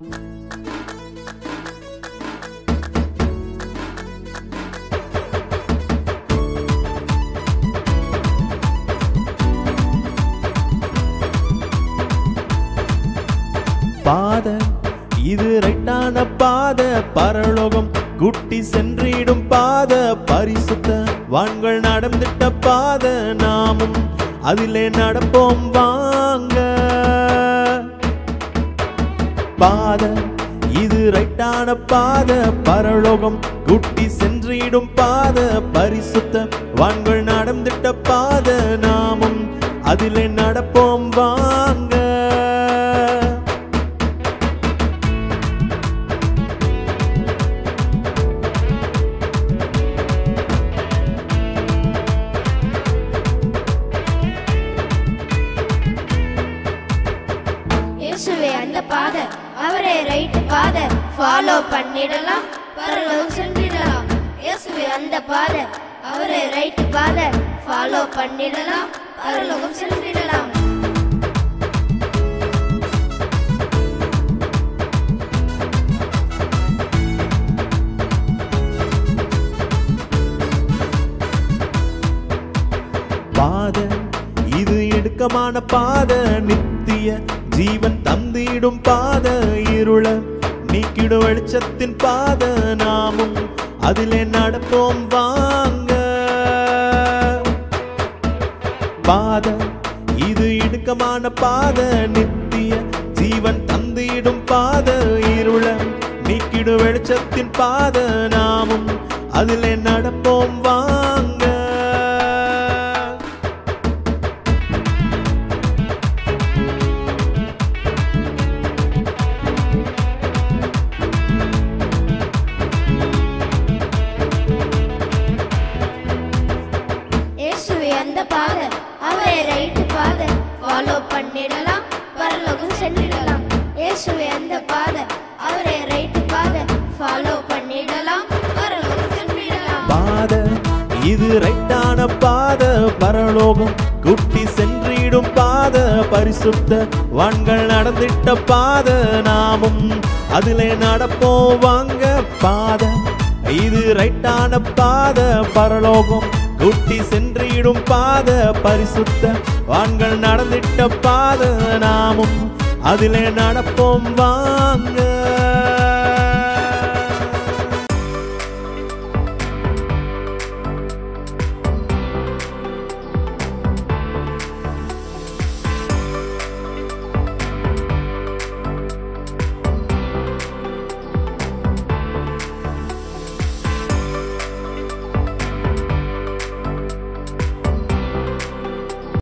பாதை இது ரைட்டான பாதை, பரலோகம் குட்டி சென்றிடும் பாதை, பரிசுத்த வான்கள் நடந்திட்ட பாதை, நாமும் அதிலே நடப்போம் வாங்க. பாதை இது ரைட்டான பாதை, பரலோகம் குட்டி சென்றிடும் பாதை, பரிசுத்த வான்கள் நடந்திட்ட பாதை, நாமும் அதிலே நடப்போம் வாங்க. அந்த பாதை அவரே ரைட் பாதை, ஃபாலோ பண்ணிடலாம், பரலோகம் சென்றிடலாம். இயேசுவே அந்த பாதை அவரே ரைட் பாதை, ஃபாலோ பண்ணிடலாம், பரலோகம் சென்றிடலாம். பாதை இது இடுக்கமான பாதை, நித்திய ஜீவன் தந்திடும் பாதை, இருள நீக்கிடும் வெளிச்சத்தின் பாதை, நாமும் அதிலே நடப்போம் வாங்க. பாதை இது இடுக்கமான பாதை, நித்திய ஜீவன் தந்திடும் பாதை, இருள நீக்கிடும் வெளிச்சத்தின் பாதை, நாமும் அதிலே நடப்போம் வாங்க. அந்த பாதை அவரே ரைட் பாதை, ஃபாலோ பண்ணிடலாம், பரலோகம் சென்றிடலாம். இயேசுவே அந்த பாதை அவரே ரைட் பாதை, ஃபாலோ பண்ணிடலாம், பரலோகம் சென்றிடலாம். பாதை இது ரைட்டான பாதை, பரலோகம் குட்டி சென்றிடும் பாதை, பரிசுத்த வான்கள் நடந்திட்ட பாதை, நாமும் அதிலே நடப்போம் வாங்க. பாதை இது ரைட்டான பாதை, பரலோகம் குட்டி சென்றிடும் பாதை, பரிசுத்த வான்கள் நடந்திட்ட பாதை, நாமும் அதிலே நடப்போம் வாங்க.